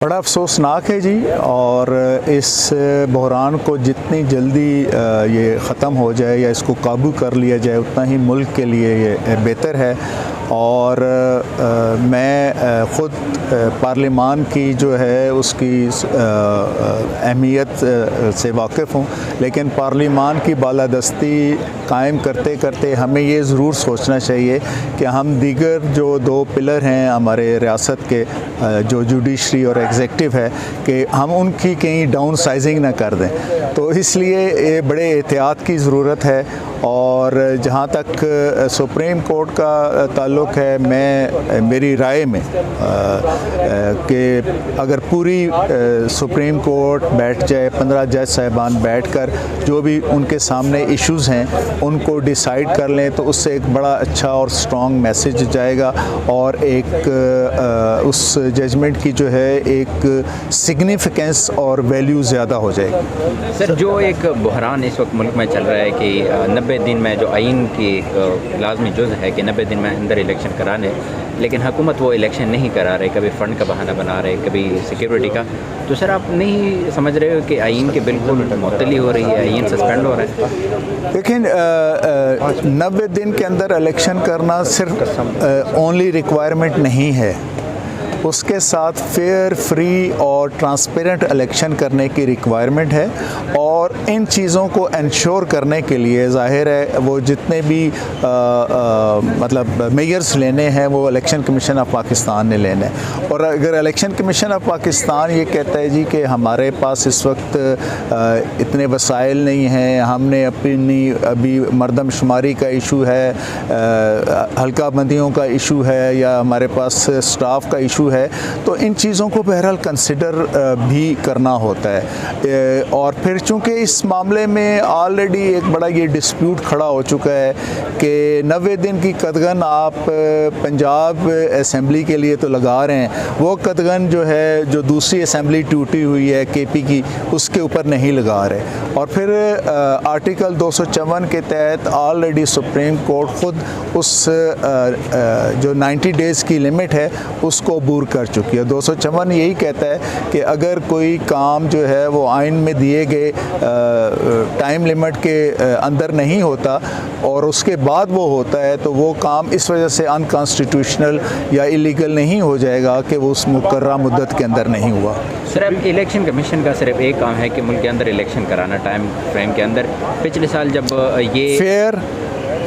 बड़ा अफसोसनाक है जी। और इस बहरान को जितनी जल्दी ये ख़त्म हो जाए या इसको काबू कर लिया जाए उतना ही मुल्क के लिए ये बेहतर है। और मैं ख़ुद पार्लिमान की जो है उसकी अहमियत से वाकिफ़ हूँ, लेकिन पार्लिमान की बालादस्ती कायम करते करते हमें ये ज़रूर सोचना चाहिए कि हम दीगर जो दो पिलर हैं हमारे रियासत के, जो जुडिशरी और एग्जेक्टिव है, कि हम उनकी कहीं डाउन साइजिंग ना कर दें। तो इसलिए ये बड़े एहतियात की ज़रूरत है। और जहाँ तक सुप्रीम कोर्ट का ताल्लुक़ है, मेरी राय में कि अगर पूरी सुप्रीम कोर्ट बैठ जाए, 15 जज साहिबान बैठकर जो भी उनके सामने इश्यूज़ हैं उनको डिसाइड कर लें, तो उससे एक बड़ा अच्छा और स्ट्रॉन्ग मैसेज जाएगा और एक उस जजमेंट की जो है एक सिग्निफिकेंस और वैल्यू ज़्यादा हो जाएगी। सर, जो एक बहरान इस वक्त मुल्क में चल रहा है कि 90 दिन में जो आइन की एक लाजमी जुज़ है कि 90 दिन में अंदर इलेक्शन कराने, लेकिन हुकूमत वो इलेक्शन नहीं करा रहे, कभी फ़ंड का बहाना बना रहे, कभी सिक्योरिटी का। तो सर, आप नहीं समझ रहे हो कि आइन के बिल्कुल मुअत्तली हो रही है, आइन सस्पेंड हो रहा है? लेकिन 90 दिन के अंदर इलेक्शन करना सिर्फ ओनली रिक्वायरमेंट नहीं है, उसके साथ फेयर, फ्री और ट्रांसपेरेंट इलेक्शन करने की रिक्वायरमेंट है। और इन चीज़ों को इंश्योर करने के लिए ज़ाहिर है वो जितने भी मतलब मेयर्स लेने हैं वो इलेक्शन कमीशन ऑफ पाकिस्तान ने लेने हैं। और अगर इलेक्शन कमीशन ऑफ पाकिस्तान ये कहता है जी कि हमारे पास इस वक्त इतने वसाइल नहीं हैं, हमने अभी मरदमशुमारी का इशू है, हल्का बंदियों का इशू है, या हमारे पास स्टाफ का इशू है, तो इन चीज़ों को बहरहाल कंसिडर भी करना होता है। और फिर चूँकि इस मामले में ऑलरेडी एक बड़ा ये डिस्प्यूट खड़ा हो चुका है कि 90 दिन की कदगन आप पंजाब असम्बली के लिए तो लगा रहे हैं, वो कदगन जो है जो दूसरी असम्बली टूटी हुई है केपी की, उसके ऊपर नहीं लगा रहे। और फिर आर्टिकल 254 के तहत ऑलरेडी सुप्रीम कोर्ट ख़ुद उस जो 90 डेज़ की लिमिट है उसको अबूर कर चुकी है। 254 यही कहता है कि अगर कोई काम जो है वो आइन में दिए गए टाइम लिमिट के अंदर नहीं होता और उसके बाद वो होता है, तो वो काम इस वजह से अनकॉन्स्टिट्यूशनल या इलीगल नहीं हो जाएगा कि वो उस मुकर्ररा मुद्दत के अंदर नहीं हुआ। सर, अब इलेक्शन कमीशन का सिर्फ एक काम है कि मुल्क के अंदर इलेक्शन कराना टाइम फ्रेम के अंदर। पिछले साल जब ये फेयर,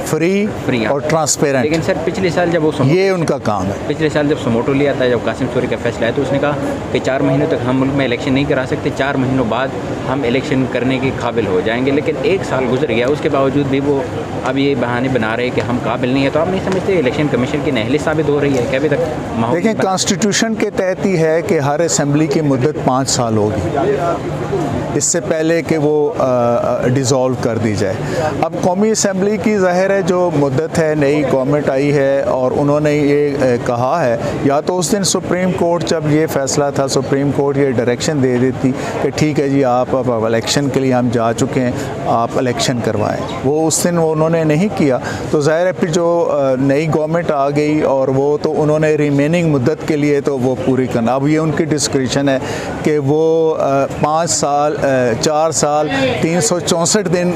फ्री और ट्रांसपेरेंट, लेकिन सर पिछले साल जब वो ये उनका काम है। पिछले साल जब समोटो लिया था, जब कासिम सूरी का फैसला है, तो उसने कहा कि 4 महीनों तक हम मुल्क में इलेक्शन नहीं करा सकते, 4 महीनों बाद हम इलेक्शन करने के काबिल हो जाएंगे। लेकिन 1 साल गुजर गया, उसके बावजूद भी वो अब ये बहाने बना रहे हैं कि हम काबिल नहीं है। तो आप नहीं समझते इलेक्शन कमीशन की नाअहली साबित हो रही है कि अभी तक? देखिए, कॉन्स्टिट्यूशन के तहत ही है कि हर असम्बली की मुद्दत 5 साल होगी, इससे पहले कि वो डिज़ोल्व कर दी जाए। अब कौमी असम्बली की ज़ाहिर है जो मुद्दत है, नई गवर्नमेंट आई है और उन्होंने ये कहा है, या तो उस दिन सुप्रीम कोर्ट जब ये फ़ैसला था, सुप्रीम कोर्ट ये डायरेक्शन दे देती कि ठीक है जी, आप अब इलेक्शन के लिए हम जा चुके हैं, आप इलेक्शन करवाएं। वो उस दिन वो उन्होंने नहीं किया, तो ज़ाहिर है फिर जो नई गवर्नमेंट आ गई और वो तो उन्होंने रिमेनिंग मुद्दत के लिए तो वो पूरी करना, अब ये उनकी डिस्क्रिप्शन है कि वो 5 साल 4 साल 364 दिन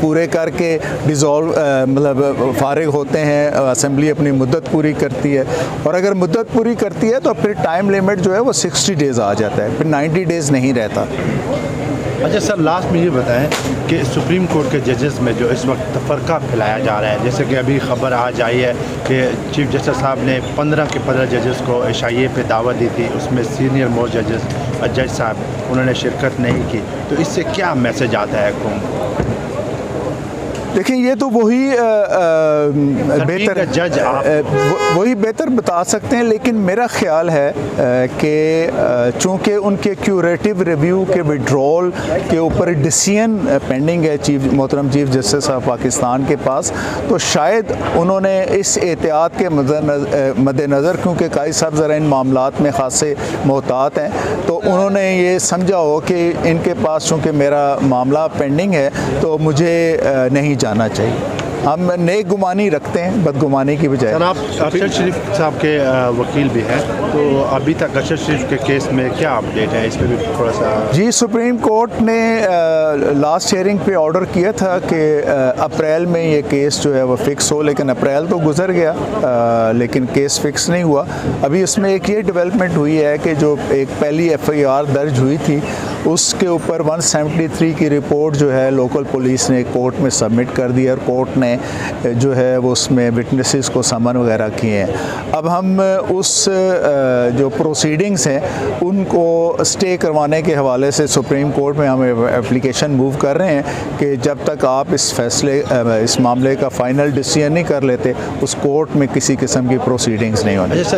पूरे करके डिज़ोल्व मतलब फारिग होते हैं, असेंबली अपनी मुद्दत पूरी करती है। और अगर मुद्दत पूरी करती है तो फिर टाइम लिमिट जो है वो 60 डेज़ आ जाता है, फिर 90 डेज़ नहीं रहता। अच्छा सर, लास्ट में ये बताएं कि सुप्रीम कोर्ट के जजेस में जो इस वक्त तफरका फैलाया जा रहा है, जैसे कि अभी खबर आज आई है कि चीफ जस्टिस साहब ने 15 के 15 जजेस को एशिया पे दावत दी थी, उसमें सीनियर मोस्ट जज साहब उन्होंने शिरकत नहीं की, तो इससे क्या मैसेज आता है कौम? देखिए, ये तो वही बेहतर जज वही बेहतर बता सकते हैं, लेकिन मेरा ख्याल है कि चूँकि उनके क्यूरेटिव रिव्यू के विड्रॉल के ऊपर डिसीजन पेंडिंग है मोहतरम चीफ जस्टिस ऑफ पाकिस्तान के पास, तो शायद उन्होंने इस एहतियात के मद्देनज़र, क्योंकि कायद साहब ज़रा इन मामलात में ख़ासे मोहतात हैं, तो उन्होंने ये समझा हो कि इनके पास चूँकि मेरा मामला पेंडिंग है तो मुझे नहीं जाना चाहिए। हम नेक गुमानी रखते हैं, बदगुमानी की बजाय। सर, आप अरशद शरीफ साहब के वकील भी हैं, तो अभी तक अरशद शरीफ के केस में क्या अपडेट है, इस पर भी थोड़ा सा। जी, सुप्रीम कोर्ट ने लास्ट हियरिंग पे ऑर्डर किया था कि अप्रैल में ये केस जो है वो फिक्स हो, लेकिन अप्रैल तो गुजर गया, लेकिन केस फिक्स नहीं हुआ। अभी इसमें एक ये डेवलपमेंट हुई है कि जो एक पहली एफआईआर दर्ज हुई थी उसके ऊपर 173 की रिपोर्ट जो है लोकल पुलिस ने कोर्ट में सबमिट कर दी और कोर्ट ने जो है वो उसमें विटनेसेस को समन वगैरह किए हैं। अब हम उस जो प्रोसीडिंग्स हैं उनको स्टे करवाने के हवाले से सुप्रीम कोर्ट में हम एप्लीकेशन मूव कर रहे हैं कि जब तक आप इस मामले का फ़ाइनल डिसीजन नहीं कर लेते उस कोर्ट में किसी किस्म की प्रोसीडिंग्स नहीं होनी। अच्छा सर,